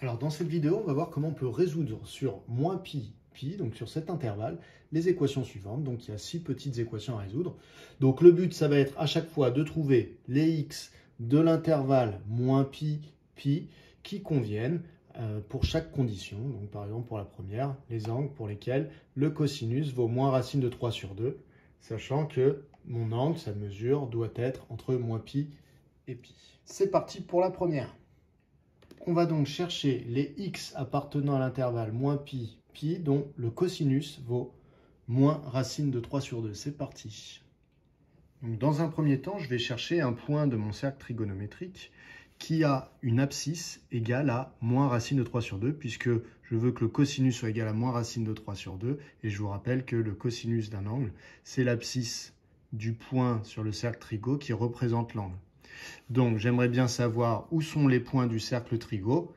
Alors dans cette vidéo, on va voir comment on peut résoudre sur moins pi, donc sur cet intervalle, les équations suivantes. Donc il y a 6 petites équations à résoudre. Donc le but, ça va être à chaque fois de trouver les x de l'intervalle moins pi, qui conviennent pour chaque condition. Donc par exemple pour la première, les angles pour lesquels le cosinus vaut moins racine de 3 sur 2, sachant que mon angle, sa mesure, doit être entre moins pi et pi. C'est parti pour la première. On va donc chercher les x appartenant à l'intervalle moins pi, dont le cosinus vaut moins racine de 3 sur 2. C'est parti. Donc, dans un premier temps, je vais chercher un point de mon cercle trigonométrique qui a une abscisse égale à moins racine de 3 sur 2, puisque je veux que le cosinus soit égal à moins racine de 3 sur 2. Et je vous rappelle que le cosinus d'un angle, c'est l'abscisse du point sur le cercle trigo qui représente l'angle. Donc, j'aimerais bien savoir où sont les points du cercle trigo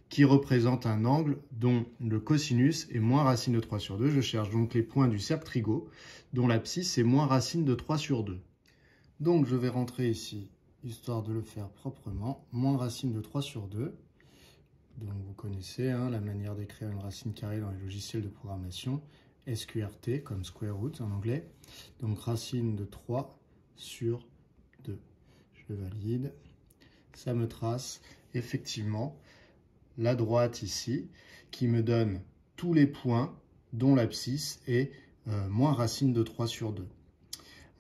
qui représentent un angle dont le cosinus est moins racine de 3 sur 2. Je cherche donc les points du cercle trigo dont l'abscisse est moins racine de 3 sur 2. Donc, je vais rentrer ici, histoire de le faire proprement, moins racine de 3 sur 2. Donc, vous connaissez la manière d'écrire une racine carrée dans les logiciels de programmation, SQRT, comme square root en anglais. Donc, racine de 3 sur 2. Je valide, ça me trace effectivement la droite ici qui me donne tous les points dont l'abscisse est moins racine de 3 sur 2.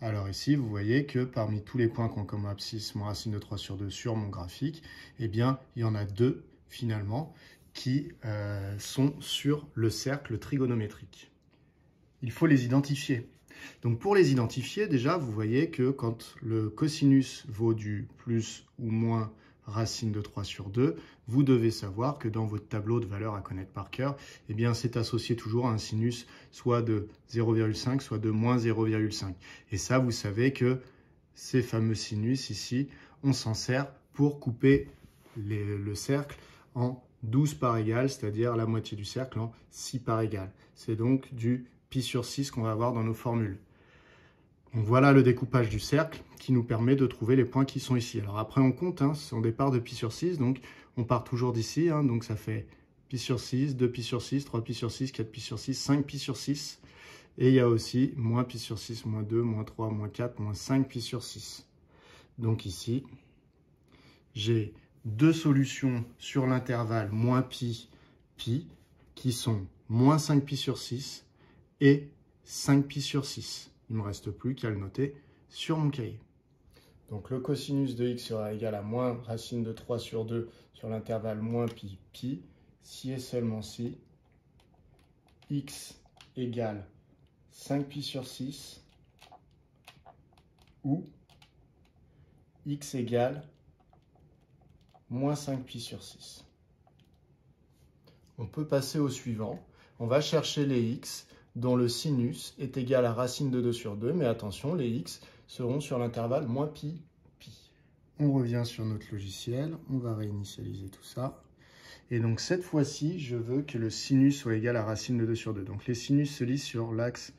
Alors ici, vous voyez que parmi tous les points qui ont comme abscisse moins racine de 3 sur 2 sur mon graphique, eh bien, il y en a deux finalement qui sont sur le cercle trigonométrique. Il faut les identifier. Donc pour les identifier, déjà, vous voyez que quand le cosinus vaut du plus ou moins racine de 3 sur 2, vous devez savoir que dans votre tableau de valeurs à connaître par cœur, eh bien c'est associé toujours à un sinus soit de 0,5, soit de moins 0,5. Et ça, vous savez que ces fameux sinus ici, on s'en sert pour couper le cercle en 12 parts égales, c'est-à-dire la moitié du cercle en 6 parts égales. C'est donc du pi sur 6 qu'on va avoir dans nos formules. Donc voilà le découpage du cercle qui nous permet de trouver les points qui sont ici. Alors après on compte, ce sont des parts de pi sur 6, donc on part toujours d'ici, donc ça fait pi sur 6, 2 pi sur 6, 3 pi sur 6, 4 pi sur 6, 5 pi sur 6. Et il y a aussi moins pi sur 6, moins 2, moins 3, moins 4, moins 5 pi sur 6. Donc ici, j'ai deux solutions sur l'intervalle moins pi, qui sont moins 5 pi sur 6 et 5 pi sur 6. Il ne me reste plus qu'à le noter sur mon cahier. Donc le cosinus de x sera égal à moins racine de 3 sur 2 sur l'intervalle moins pi, si et seulement si x égale 5 pi sur 6 ou x égale moins 5 pi sur 6. On peut passer au suivant. On va chercher les x dont le sinus est égal à racine de 2 sur 2, mais attention, les x seront sur l'intervalle moins pi. On revient sur notre logiciel, on va réinitialiser tout ça. Et donc cette fois-ci, je veux que le sinus soit égal à racine de 2 sur 2. Donc les sinus se lisent sur l'axe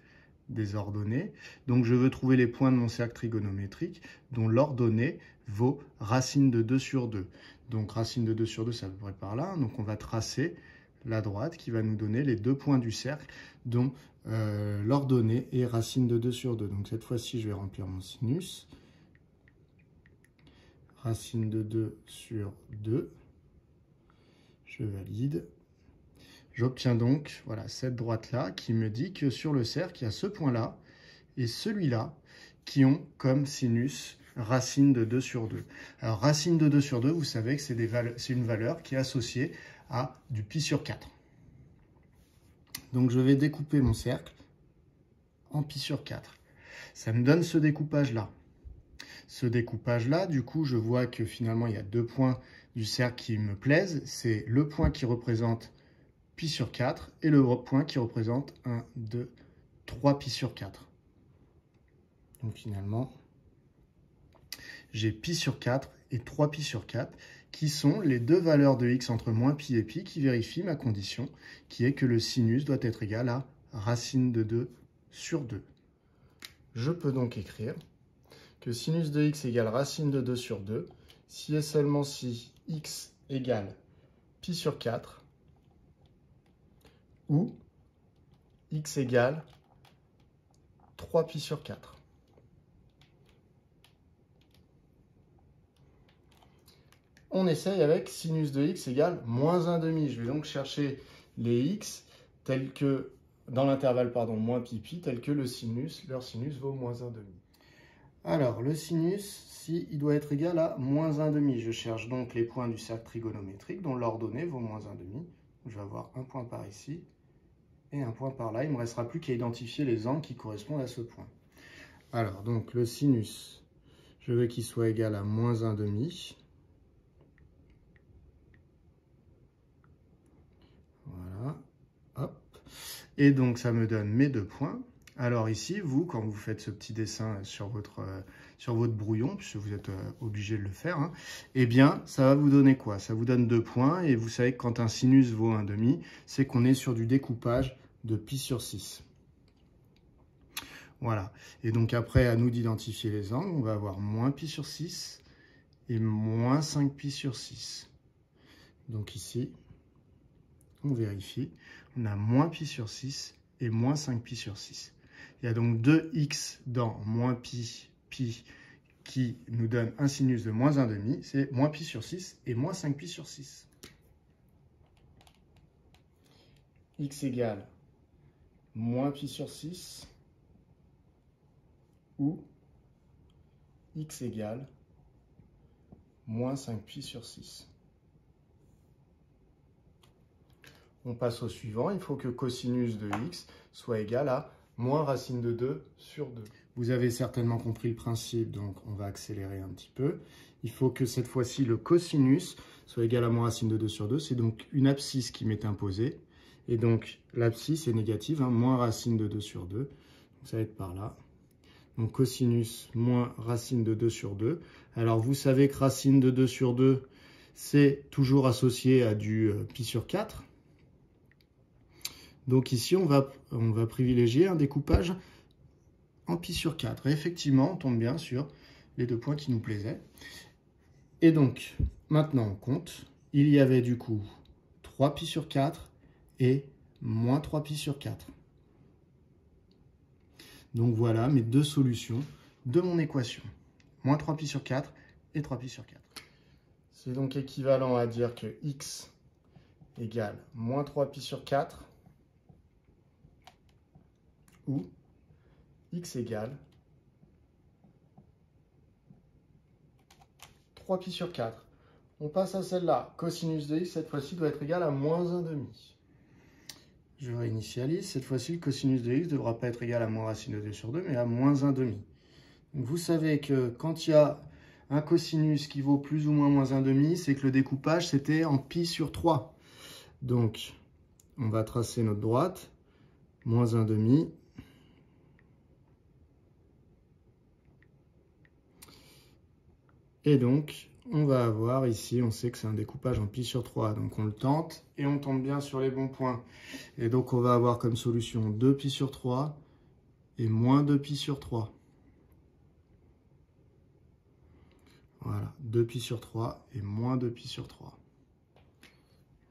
des ordonnées. Donc je veux trouver les points de mon cercle trigonométrique dont l'ordonnée vaut racine de 2 sur 2. Donc racine de 2 sur 2, ça à peu près par là. Donc on va tracer la droite qui va nous donner les deux points du cercle dont l'ordonnée est racine de 2 sur 2. Donc cette fois-ci, je vais remplir mon sinus. Racine de 2 sur 2. Je valide. J'obtiens donc voilà, cette droite-là qui me dit que sur le cercle, il y a ce point-là et celui-là qui ont comme sinus racine de 2 sur 2. Alors racine de 2 sur 2, vous savez que c'est une valeur qui est associée à du pi sur 4. Donc je vais découper mon cercle en pi sur 4. Ça me donne ce découpage-là. Ce découpage-là, du coup, je vois que finalement, il y a deux points du cercle qui me plaisent. C'est le point qui représente pi sur 4 et le point qui représente 1, 2, 3 pi sur 4. Donc finalement, j'ai pi sur 4 et 3 pi sur 4 qui sont les deux valeurs de x entre moins pi et pi qui vérifient ma condition qui est que le sinus doit être égal à racine de 2 sur 2. Je peux donc écrire que sinus de x égale racine de 2 sur 2 si et seulement si x égale pi sur 4 ou x égale 3 pi sur 4. On essaye avec sinus de x égale moins 1/2. Je vais donc chercher les x tels que, dans l'intervalle, moins pi pi, tel que leur sinus vaut moins 1/2. Alors, le sinus, si il doit être égal à moins 1/2, je cherche donc les points du cercle trigonométrique dont l'ordonnée vaut moins 1/2. Je vais avoir un point par ici et un point par là. Il ne me restera plus qu'à identifier les angles qui correspondent à ce point. Alors, donc, le sinus, je veux qu'il soit égal à moins 1/2. Voilà, hop. Et donc, ça me donne mes 2 points. Alors ici, vous, quand vous faites ce petit dessin sur votre brouillon, puisque vous êtes obligé de le faire, hein, eh bien, ça va vous donner quoi? Ça vous donne 2 points, et vous savez que quand un sinus vaut 1/2, c'est qu'on est sur du découpage de pi sur 6. Voilà. Et donc après, à nous d'identifier les angles, on va avoir moins pi sur 6 et moins 5 pi sur 6. Donc ici, on vérifie, on a moins pi sur 6 et moins 5 pi sur 6. Il y a donc 2x dans moins pi qui nous donne un sinus de moins 1/2. C'est moins pi sur 6 et moins 5 pi sur 6. X égale moins pi sur 6 ou x égale moins 5 pi sur 6. On passe au suivant. Il faut que cosinus de x soit égal à moins racine de 2 sur 2. Vous avez certainement compris le principe, donc on va accélérer un petit peu. Il faut que cette fois-ci, le cosinus soit égal à moins racine de 2 sur 2. C'est donc une abscisse qui m'est imposée. Et donc, l'abscisse est négative, hein, moins racine de 2 sur 2. Donc, ça va être par là. Donc, cosinus moins racine de 2 sur 2. Alors, vous savez que racine de 2 sur 2, c'est toujours associé à du pi sur 4. Donc ici, on va privilégier un découpage en pi sur 4. Et effectivement, on tombe bien sur les 2 points qui nous plaisaient. Et donc, maintenant, on compte. Il y avait du coup 3 pi sur 4 et moins 3 pi sur 4. Donc voilà mes 2 solutions de mon équation. Moins 3 pi sur 4 et 3 pi sur 4. C'est donc équivalent à dire que x égale moins 3 pi sur 4 ou x égale 3 pi sur 4. On passe à celle-là. Cosinus de x, cette fois-ci, doit être égal à moins 1/2. Je réinitialise. Cette fois-ci, le cosinus de x ne devra pas être égal à moins racine de 2 sur 2, mais à moins 1/2. Donc vous savez que quand il y a un cosinus qui vaut plus ou moins moins 1/2, c'est que le découpage, c'était en pi sur 3. Donc, on va tracer notre droite. Moins 1/2. Et donc, on va avoir ici, on sait que c'est un découpage en pi sur 3. Donc, on le tente et on tombe bien sur les bons points. Et donc, on va avoir comme solution 2 pi sur 3 et moins 2 pi sur 3. Voilà, 2 pi sur 3 et moins 2 pi sur 3.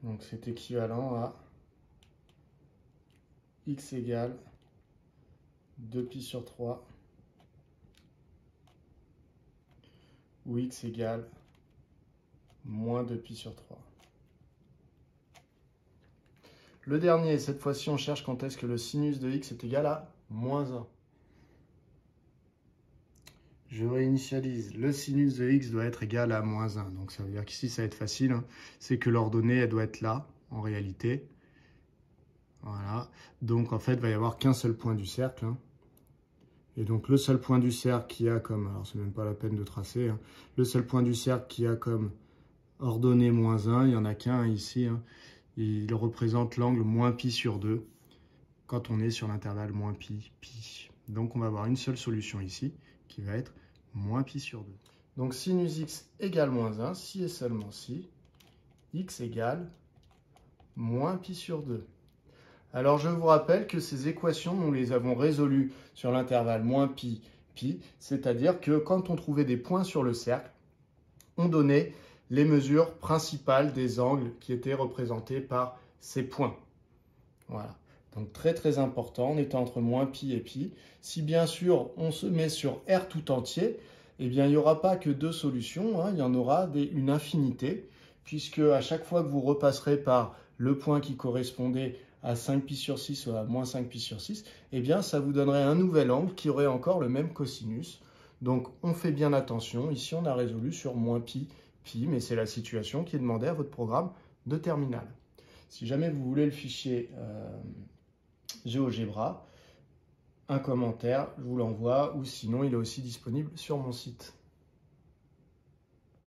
Donc, c'est équivalent à x égale 2 pi sur 3 ou x égale moins 2 pi sur 3. Le dernier, cette fois-ci, on cherche quand est-ce que le sinus de x est égal à moins 1. Je réinitialise. Le sinus de x doit être égal à moins 1. Donc ça veut dire qu'ici, ça va être facile, hein. C'est que l'ordonnée, elle doit être là, en réalité. Voilà. Donc en fait, il va y avoir qu'un seul point du cercle, hein. Et donc le seul point du cercle qui a comme, alors c'est même pas la peine de tracer, hein, le seul point du cercle qui a comme ordonnée moins 1, il n'y en a qu'un ici, hein, il représente l'angle moins pi sur 2 quand on est sur l'intervalle moins pi, pi. Donc on va avoir une seule solution ici qui va être moins pi sur 2. Donc sinus x égale moins 1, si et seulement si, x égale moins pi sur 2. Alors, je vous rappelle que ces équations, nous les avons résolues sur l'intervalle moins pi, pi, c'est-à-dire que quand on trouvait des points sur le cercle, on donnait les mesures principales des angles qui étaient représentés par ces points. Voilà. Donc très très important, on était entre moins pi et pi. Si bien sûr on se met sur R tout entier, eh bien il n'y aura pas que deux solutions, hein, il y en aura une infinité, puisque à chaque fois que vous repasserez par le point qui correspondait à 5pi sur 6 ou à moins 5pi sur 6, eh bien ça vous donnerait un nouvel angle qui aurait encore le même cosinus. Donc on fait bien attention, ici on a résolu sur moins pi, mais c'est la situation qui est demandée à votre programme de terminale. Si jamais vous voulez le fichier GeoGebra, un commentaire, je vous l'envoie, ou sinon il est aussi disponible sur mon site.